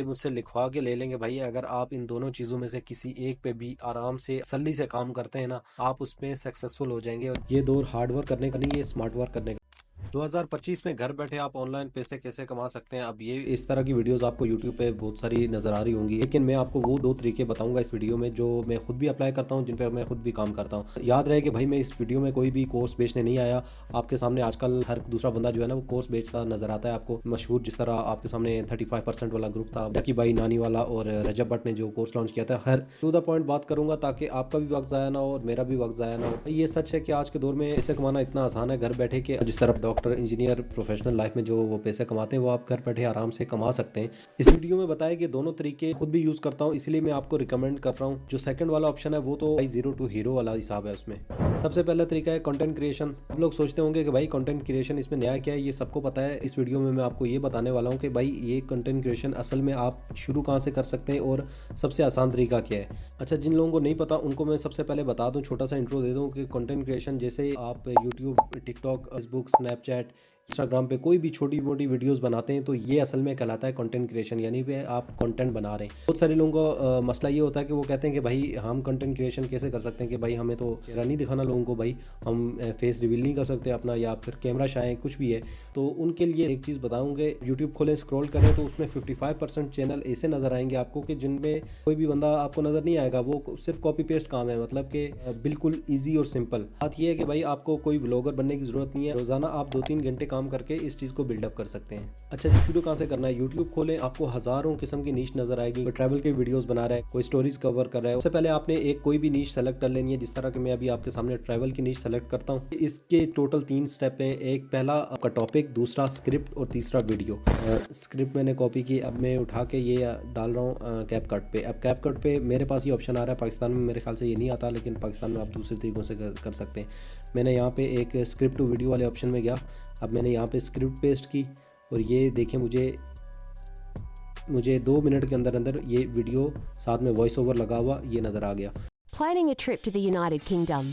मुझसे लिखवा के ले लेंगे भाई। अगर आप इन दोनों चीजों में से किसी एक पे भी आराम से तसल्ली से काम करते हैं ना, आप उसमें सक्सेसफुल हो जाएंगे। और ये दौर हार्ड वर्क करने का नहीं, ये स्मार्ट वर्क करने का। 2025 में घर बैठे आप ऑनलाइन पैसे कैसे कमा सकते हैं। अब ये इस तरह की वीडियोस आपको YouTube पे बहुत सारी नजर आ रही होंगी, लेकिन मैं आपको वो दो तरीके बताऊंगा इस वीडियो में जो मैं खुद भी अप्लाई करता हूं, जिन पे मैं खुद भी काम करता हूं। याद रहे कि भाई मैं इस वीडियो में कोई भी कोर्स बेचने नहीं आया। आपके सामने आजकल हर दूसरा बंदा जो है ना वो कोर्स बेचता नजर आता है आपको। मशहूर जिस तरह आपके सामने 35% वाला ग्रुप था, जकी भाई नानी वाला और रजब भट्ट ने जो कोर्स लॉन्च किया था। हर टू द पॉइंट बात करूंगा ताकि आपका भी वक्त ज़ाया ना हो और मेरा भी वक्त ज़ाया ना हो। ये सच है कि आज के दौर में पैसे कमाना इतना आसान है घर बैठे के, जिस तरह डॉक्टर, इंजीनियर, प्रोफेशनल लाइफ में जो वो पैसे कमाते हैं वो आप घर बैठे आराम से कमा सकते हैं। इस वीडियो में बताया कि दोनों तरीके खुद भी यूज करता हूँ, इसलिए मैं आपको रिकमेंड कर रहा हूँ। जो सेकंड वाला ऑप्शन है वो तो भाई जीरो टू हीरो वाला हिसाब है उसमें। सबसे पहला तरीका है कंटेंट क्रिएशन। आप लोग सोचते होंगे कि भाई कंटेंट क्रिएशन इसमें नया क्या है, ये सबको पता है। इस वीडियो में मैं आपको ये बताने वाला हूँ कि भाई ये कंटेंट क्रिएशन असल में आप शुरू कहाँ से कर सकते हैं और सबसे आसान तरीका क्या है। अच्छा, जिन लोगों को नहीं पता उनको मैं सबसे पहले बता दूं, छोटा सा इंट्रो दे दूं कि कंटेंट क्रिएशन जैसे आप YouTube, TikTok, Facebook, Snapchat, Instagram पे कोई भी छोटी मोटी वीडियोस बनाते हैं तो ये असल में कहलाता है कंटेंट क्रिएशन, यानी कि आप कंटेंट बना रहे हैं। बहुत सारे लोगों का मसला ये होता है कि वो कहते हैं कि भाई हम कंटेंट क्रिएशन कैसे कर सकते हैं, कि भाई हमें तो चेहरा नहीं दिखाना लोगों को, भाई हम फेस रिवील नहीं कर सकते अपना, या फिर कैमरा शाय कुछ भी है। तो उनके लिए एक चीज़ बताऊंगे, यूट्यूब खोलें, स्क्रॉल करें तो उसमें 55% चैनल ऐसे नज़र आएंगे आपको कि जिनमें कोई भी बंदा आपको नज़र नहीं आएगा, वो सिर्फ कॉपी पेस्ट काम है, मतलब कि बिल्कुल ईजी और सिंपल। बात यह है कि भाई आपको कोई ब्लॉगर बनने की ज़रूरत नहीं है। रोज़ाना आप 2-3 घंटे काम करके इस चीज़ को बिल्डअप कर सकते हैं। अच्छा जी, शुरू कहाँ से करना है। यूट्यूब खोलें, आपको हज़ारों किस्म की नीश नजर आएगी। कोई ट्रैवल के वीडियोस बना रहा है, कोई स्टोरीज कवर कर रहा है। सबसे पहले आपने एक कोई भी नीश सेलेक्ट कर लेनी है, जिस तरह कि मैं अभी आपके सामने ट्रैवल की नीश सेलेक्ट करता हूँ। इसके टोटल 3 स्टेप हैं। एक पहला आपका टॉपिक, दूसरा स्क्रिप्ट और तीसरा वीडियो। स्क्रिप्ट मैंने कॉपी की, अब मैं उठा के ये डाल रहा हूँ कैपकट पे। अब कैपकट पे मेरे पास ये ऑप्शन आ रहा है, पाकिस्तान में मेरे ख्याल से ये नहीं आता, लेकिन पाकिस्तान में आप दूसरे तरीकों से कर सकते हैं। मैंने यहाँ पे एक स्क्रिप्ट टू वीडियो वाले ऑप्शन में गया। अब मैंने यहाँ पे स्क्रिप्ट पेस्ट की और ये देखिए मुझे 2 मिनट के अंदर अंदर ये वीडियो साथ में वॉइस ओवर लगा हुआ ये नज़र आ गया। Planning a trip to the United Kingdom.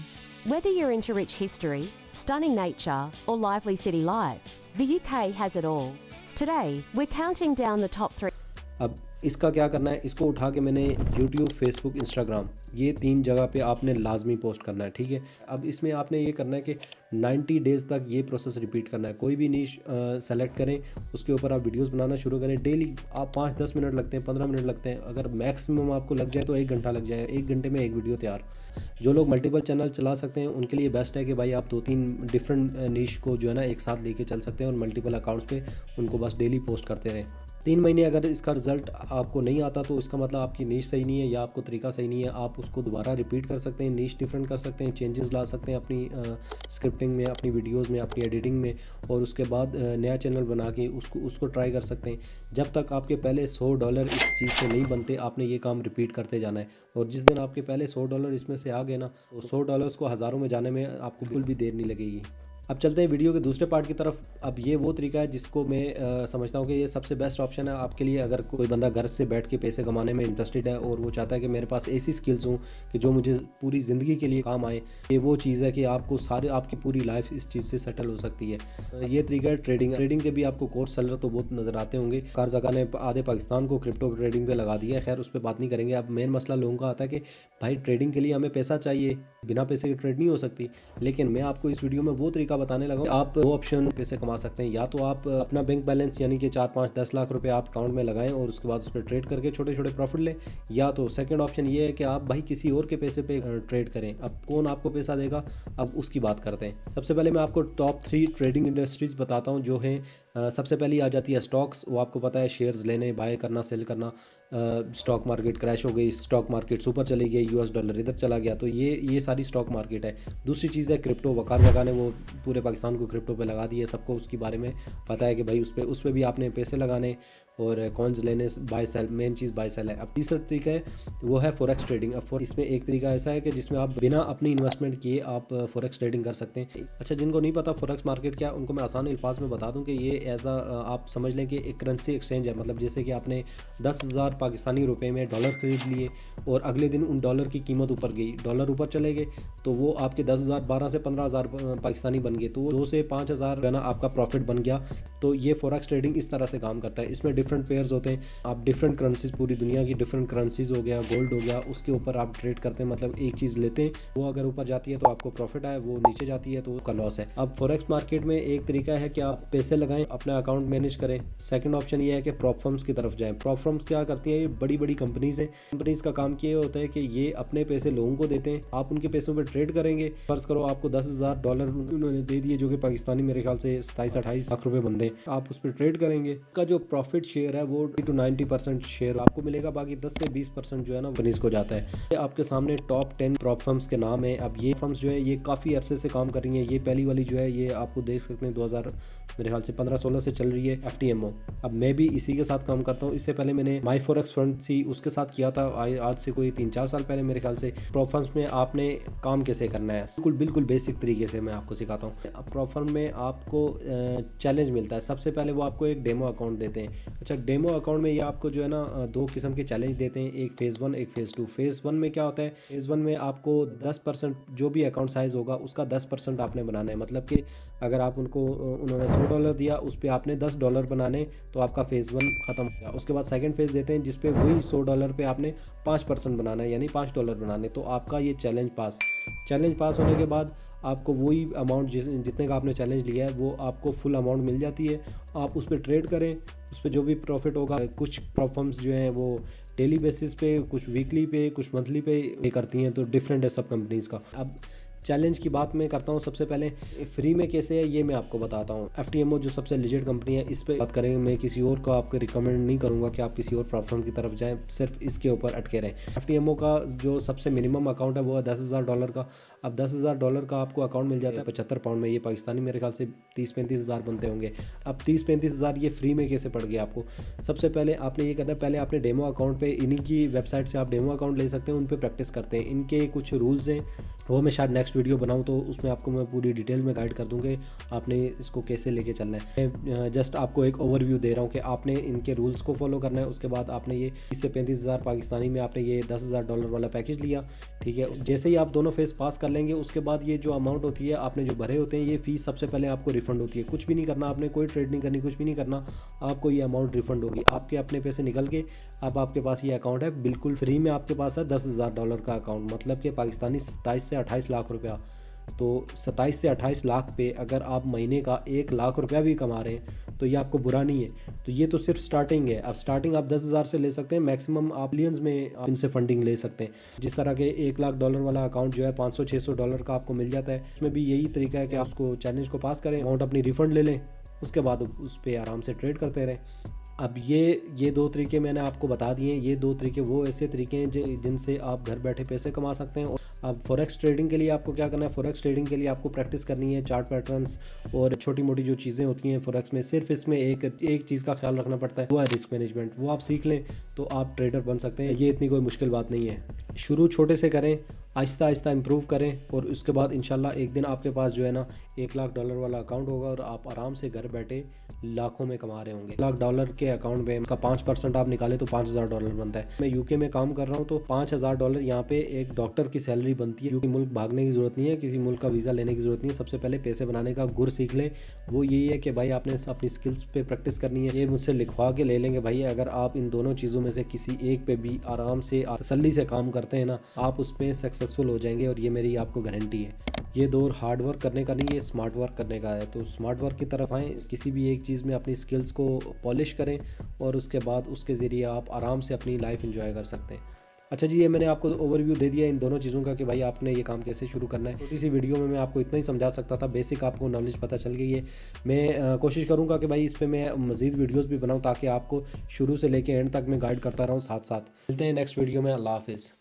Whether you're into rich history, stunning nature, or lively city life, the UK has it all. Today, we're counting down the top 3. अब इसका क्या करना है, इसको उठा के मैंने YouTube, Facebook, Instagram ये 3 जगह पे आपने लाजमी पोस्ट करना है, ठीक है। अब इसमें आपने ये करना है कि 90 डेज़ तक ये प्रोसेस रिपीट करना है। कोई भी नीश सेलेक्ट करें, उसके ऊपर आप वीडियोस बनाना शुरू करें। डेली आप 5-10 मिनट लगते हैं, 15 मिनट लगते हैं, अगर मैक्सिमम आपको लग जाए तो 1 घंटा लग जाएगा। 1 घंटे में एक वीडियो तैयार। जो लोग मल्टीपल चैनल चला सकते हैं उनके लिए बेस्ट है कि भाई आप 2-3 डिफरेंट नीश को जो है ना एक साथ लेके चल सकते हैं और मल्टीपल अकाउंट्स पे उनको बस डेली पोस्ट करते रहें। 3 महीने अगर इसका रिजल्ट आपको नहीं आता तो इसका मतलब आपकी नीश सही नहीं है या आपको तरीका सही नहीं है। आप उसको दोबारा रिपीट कर सकते हैं, नीश डिफरेंट कर सकते हैं, चेंजेस ला सकते हैं अपनी स्क्रिप्टिंग में, अपनी वीडियोस में, अपनी एडिटिंग में, और उसके बाद नया चैनल बना के उसको ट्राई कर सकते हैं। जब तक आपके पहले $100 इस चीज़ से नहीं बनते, आपने ये काम रिपीट करते जाना है। और जिस दिन आपके पहले $100 इसमें से आ गए ना, तो $100 को हज़ारों में जाने में आपको बिल्कुल भी देर नहीं लगेगी। अब चलते हैं वीडियो के दूसरे पार्ट की तरफ। अब ये वो तरीका है जिसको मैं समझता हूँ कि ये सबसे बेस्ट ऑप्शन है आपके लिए। अगर कोई बंदा घर से बैठ के पैसे कमाने में इंटरेस्टेड है और वो चाहता है कि मेरे पास ऐसी स्किल्स हों कि जो मुझे पूरी ज़िंदगी के लिए काम आए, ये वो चीज़ है कि आपको आपकी पूरी लाइफ इस चीज़ से सेटल हो सकती है। ये तरीका है ट्रेडिंग। ट्रेडिंग के भी आपको कोर्स सेलर तो बहुत नज़र आते होंगे। कार जगह ने आधे पाकिस्तान को क्रिप्टो ट्रेडिंग पे लगा दिया है। खैर उस पर बात नहीं करेंगे। अब मेन मसला लोगों का आता है कि भाई ट्रेडिंग के लिए हमें पैसा चाहिए, बिना पैसे के ट्रेड नहीं हो सकती। लेकिन मैं आपको इस वीडियो में वो तरीका बताने लगा। आप दो ऑप्शन पैसे कमा सकते हैं। या तो आप अपना बैंक बैलेंस यानी कि 4-5-10 लाख रुपए आप अकाउंट में लगाएं और उसके बाद उस पर ट्रेड करके छोटे छोटे प्रॉफिट लें। या तो सेकंड ऑप्शन ये है कि आप भाई किसी और के पैसे पे ट्रेड करें। अब कौन आपको पैसा देगा, अब उसकी बात करते हैं। सबसे पहले मैं आपको टॉप 3 ट्रेडिंग इंडस्ट्रीज बताता हूँ जो हैं। सबसे पहली आ जाती है स्टॉक्स। वो आपको पता है, शेयर्स लेने, बाय करना, सेल करना। स्टॉक मार्केट क्रैश हो गई, स्टॉक मार्केट ऊपर चली गई, US डॉलर इधर चला गया, तो ये सारी स्टॉक मार्केट है। दूसरी चीज़ है क्रिप्टो। वकार जगह ने वो पूरे पाकिस्तान को क्रिप्टो पे लगा दिए। सबको उसके बारे में पता है कि भाई उस पर भी आपने पैसे लगाने और कॉइन्स लेने, बाय सेल, मेन चीज़ बाय सेल है। अब तीसरा तरीका है वो है फॉरेक्स ट्रेडिंग। अब इसमें एक तरीका ऐसा है कि जिसमें आप बिना अपनी इन्वेस्टमेंट किए आप फॉरेक्स ट्रेडिंग कर सकते हैं। अच्छा, जिनको नहीं पता फॉरेक्स मार्केट क्या, उनको मैं आसान अल्फाज में बता दूं कि ये आप समझ लें कि एक करेंसी एक्सचेंज है। मतलब जैसे कि आपने 10,000 पाकिस्तानी रुपए में डॉलर खरीद लिए और अगले दिन उन डॉलर की कीमत ऊपर गई, डॉलर ऊपर चले गए, तो वो आपके 10,000 12 से 15,000 पाकिस्तानी बन गए, तो वो 2 से 5,000 ना आपका प्रॉफिट बन गया। तो ये फॉरेक्स ट्रेडिंग इस तरह से काम करता है। इसमें डिफरेंट पेयर्स होते हैं, आप डिफरेंट करेंसीज, पूरी दुनिया की डिफरेंट करेंसीज हो गया, गोल्ड हो गया, उसके ऊपर आप ट्रेड करते हैं। मतलब एक चीज़ लेते हैं, वो अगर ऊपर जाती है तो आपको प्रॉफिट आए, वो नीचे जाती है तो उसका लॉस है। अब फॉरेक्स मार्केट में एक तरीका है कि आप पैसे लगाएं, अपना अकाउंट मैनेज करें। सेकंड ऑप्शन ये है कि प्रॉप फर्म्स की तरफ जाएं। प्रॉप फर्म्स क्या करती हैं, ये बड़ी बड़ी कंपनीज हैं। कंपनीज का काम ये होता है कि ये अपने पैसे लोगों को देते हैं, आप उनके पैसों पर ट्रेड करेंगे। फर्ज करो आपको $10,000 उन्होंने दे दिए, जो कि पाकिस्तानी मेरे ख्याल से 27-28 लाख रुपए बनते हैं, आप उस पर ट्रेड करेंगे। का जो प्रॉफिट शेयर है वो 90% शेयर आपको मिलेगा, बाकी 10 से 20% जो है ना कंपनीज को जाता है। आपके सामने टॉप 10 प्रॉप फर्म्स के नाम है। अब ये फर्म्स जो है ये काफ़ी अरसे से काम कर रही हैं। ये पहली वाली जो है ये आपको देख सकते हैं 2000 मेरे ख्याल से 15-16 से चल रही है, FTMO। अब मैं भी इसी के साथ काम करता हूँ। इससे पहले मैंने माई फॉरेक्स फंड थी उसके साथ किया था, आज से कोई 3-4 साल पहले मेरे ख्याल से। प्रॉप फर्म्स में आपने काम कैसे करना है बिल्कुल बेसिक तरीके से मैं आपको सिखाता हूँ। प्रॉप फर्म में आपको चैलेंज मिलता है। सबसे पहले वो आपको एक डेमो अकाउंट देते हैं। अच्छा, डेमो अकाउंट में ये आपको जो है ना 2 किस्म के चैलेंज देते हैं, एक फेज़ 1 एक फेज़ 2। फेज़ 1 में क्या होता है, फेज़ 1 में आपको 10% जो भी अकाउंट साइज़ होगा उसका 10% आपने बनाना है। मतलब कि अगर आप उन्होंने $100 दिया, उस पर आपने $10 बनाने, तो आपका फेज़ 1 ख़त्म हो गया। उसके बाद सेकंड फेज़ देते हैं जिसपे वही $100 पे आपने 5% बनाना है, यानी $5 बनाने, तो आपका ये चैलेंज पास होने के बाद आपको वही अमाउंट जितने का आपने चैलेंज लिया है वो आपको फुल अमाउंट मिल जाती है। आप उस पर ट्रेड करें, उस पर जो भी प्रॉफिट होगा। कुछ प्रॉप फर्म्स जो हैं वो डेली बेसिस पे, कुछ वीकली पे, कुछ मंथली पे करती हैं, तो डिफरेंट है सब कंपनीज़ का। अब चैलेंज की बात मैं करता हूँ। सबसे पहले फ्री में कैसे है ये मैं आपको बताता हूँ। FTMO जो सबसे लिजिट कंपनी है, इस पर बात करेंगे। मैं किसी और को आपको रिकमेंड नहीं करूँगा कि आप किसी और प्लेटफॉर्म की तरफ जाएं, सिर्फ इसके ऊपर अटके रहें। FTMO का जो सबसे मिनिमम अकाउंट है वो है $10,000 का। अब $10,000 का आपको अकाउंट मिल जाता है 75 पाउंड में। ये पाकिस्तानी मेरे ख्याल से 30-35 हज़ार बनते होंगे। अब 30-35 हज़ार ये फ्री में कैसे पड़ गया आपको? सबसे पहले आपने ये करना है, पहले आपने डेमो अकाउंट पे, इन्हीं की वेबसाइट से आप डेमो अकाउंट ले सकते हैं, उन पे प्रैक्टिस करते हैं। इनके कुछ रूल्स हैं, वो मैं शायद नेक्स्ट वीडियो बनाऊं तो उसमें आपको मैं पूरी डिटेल में गाइड कर दूंगा आपने इसको कैसे लेके चलना है। मैं जस्ट आपको एक ओवरव्यू दे रहा हूं कि आपने इनके रूल्स को फॉलो करना है। उसके बाद आपने ये 30 से 35 हज़ार पाकिस्तानी में आपने ये $10,000 वाला पैकेज लिया, ठीक है। जैसे ही आप दोनों फेस पास कर लेंगे, उसके बाद ये जो अमाउंट होती है आपने जो भरे होते हैं, ये फीस सबसे पहले आपको रिफंड होती है। कुछ भी नहीं करना आपने, कोई ट्रेड नहीं करनी, कुछ भी नहीं करना, आपको ये अमाउंट रिफंड होगी। आपके अपने पैसे निकल के अब आपके पास ये अकाउंट है बिल्कुल फ्री में। आपके पास है $10,000 का अकाउंट, मतलब कि पाकिस्तानी 27 से 28 लाख रुपया। तो 27 से 28 लाख पे अगर आप महीने का 1 लाख रुपया भी कमा रहे हैं तो ये आपको बुरा नहीं है। तो ये तो सिर्फ स्टार्टिंग है। अब स्टार्टिंग आप 10,000 से ले सकते हैं, मैक्सिमम आप मिलियंस में आप इनसे फंडिंग ले सकते हैं। जिस तरह के $1 लाख वाला अकाउंट जो है $500-600 का आपको मिल जाता है। इसमें भी यही तरीका है कि आप उसको चैलेंज को पास करें, अमाउंट अपनी रिफंड ले लें, उसके बाद उस पर आराम से ट्रेड करते रहें। अब ये 2 तरीके मैंने आपको बता दिए। ये 2 तरीके वो ऐसे तरीके हैं जिनसे आप घर बैठे पैसे कमा सकते हैं। अब फॉरेक्स ट्रेडिंग के लिए आपको क्या करना है, फॉरेक्स ट्रेडिंग के लिए आपको प्रैक्टिस करनी है, चार्ट पैटर्न्स और छोटी मोटी जो चीज़ें होती हैं फॉरेक्स में। सिर्फ इसमें एक चीज़ का ख्याल रखना पड़ता है, वो है रिस्क मैनेजमेंट। वो आप सीख लें तो आप ट्रेडर बन सकते हैं। ये इतनी कोई मुश्किल बात नहीं है। शुरू छोटे से करें, आहिस्ता आहिस्ता इम्प्रूव करें, और उसके बाद इंशाल्लाह एक दिन आपके पास जो है ना $1 लाख वाला अकाउंट होगा और आप आराम से घर बैठे लाखों में कमा रहे होंगे। $1 लाख के अकाउंट में का 5% आप निकाले तो $5,000 बनता है। मैं यूके में काम कर रहा हूँ तो $5,000 यहाँ पे एक डॉक्टर की सैलरी बनती है। यूके मुल्क भागने की ज़रूरत नहीं है, किसी मुल्क का वीज़ा लेने की ज़रूरत नहीं है। सबसे पहले पैसे बनाने का गुर सीख लें। वो यही है कि भाई आपने अपनी स्किल्स पे प्रैक्टिस करनी है। ये मुझसे लिखवा के ले लेंगे भाई, अगर आप इन दोनों चीज़ों में से किसी एक पे भी आराम से तसल्ली से काम करते हैं ना, आप उसमें सक्सेसफुल हो जाएंगे, और ये मेरी आपको गारंटी है। ये दौर हार्ड वर्क करने का नहीं है, स्मार्ट वर्क करने का है। तो स्मार्ट वर्क की तरफ आएँ, किसी भी एक चीज़ में अपनी स्किल्स को पॉलिश करें, और उसके बाद उसके ज़रिए आप आराम से अपनी लाइफ एंजॉय कर सकते हैं। अच्छा जी, ये मैंने आपको ओवरव्यू दे दिया इन दोनों चीज़ों का कि भाई आपने ये काम कैसे शुरू करना है। छोटी सी वीडियो में मैं आपको इतना ही समझा सकता था, बेसिक आपको नॉलेज पता चल गई है। मैं कोशिश करूँगा कि भाई इस पर मैं मज़ीद वीडियोज़ भी बनाऊँ, ताकि आपको शुरू से लेकर एंड तक मैं गाइड करता रहूँ साथ साथ। मिलते हैं नेक्स्ट वीडियो में। अल्लाह हाफिज़।